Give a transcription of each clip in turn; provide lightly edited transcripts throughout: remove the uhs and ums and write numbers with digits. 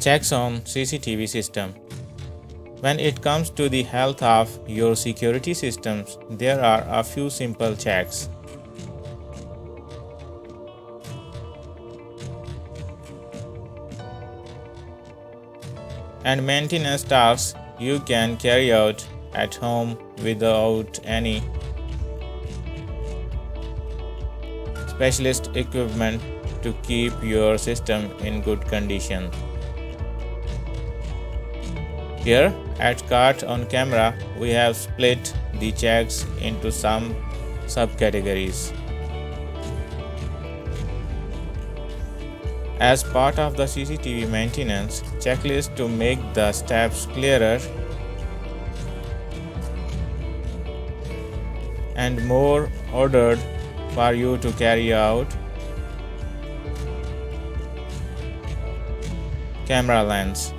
Checks on CCTV system. When it comes to the health of your security systems, there are a few simple checks. And maintenance tasks you can carry out at home without any specialist equipment to keep your system in good condition. Here at Cart on Camera, we have split the checks into some subcategories. As part of the CCTV maintenance checklist to make the steps clearer and more ordered for you to carry out. Camera lens.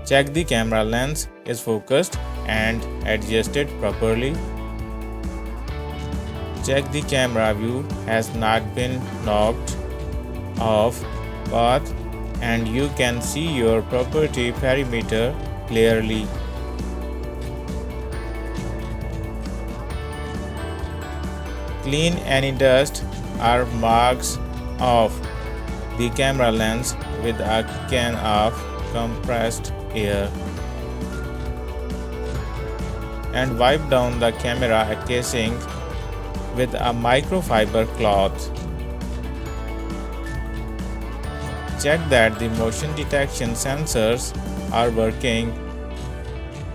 Check the camera lens is focused and adjusted properly. Check the camera view has not been knocked off path and you can see your property perimeter clearly. Clean any dust or marks off the camera lens with a can of compressed air and wipe down the camera casing with a microfiber cloth. Check that the motion detection sensors are working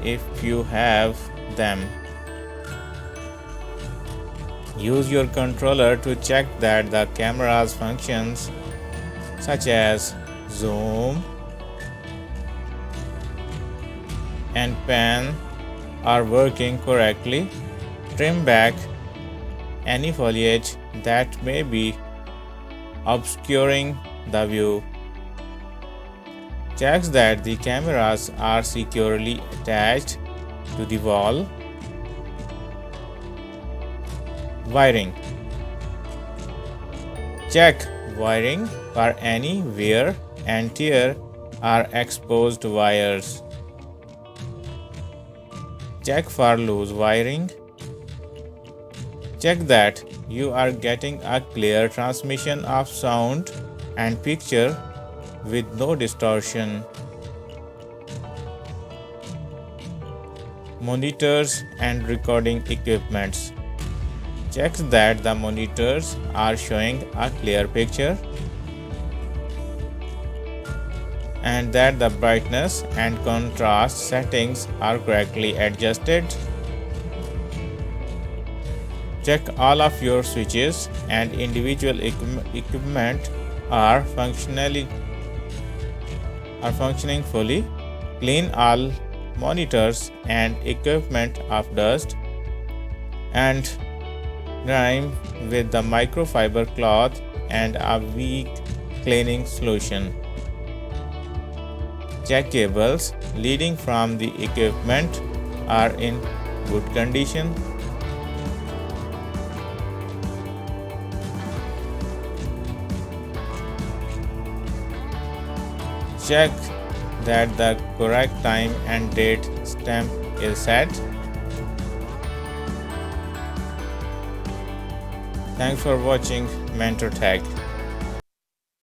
if you have them. Use your controller to check that the camera's functions such as zoom and pan are working correctly. Trim back any foliage that may be obscuring the view. Checks that the cameras are securely attached to the wall. Wiring. Check wiring for any wear and tear or exposed wires. Check for loose wiring. Check that you are getting a clear transmission of sound and picture with no distortion. Monitors and recording equipments. Checks that the monitors are showing a clear picture and that the brightness and contrast settings are correctly adjusted. Check all of your switches and individual equipment are functioning fully. Clean all monitors and equipment of dust and grime with the microfiber cloth and a weak cleaning solution. Check cables leading from the equipment are in good condition. Check that the correct time and date stamp is set. Thanks for watching Mentor Tech.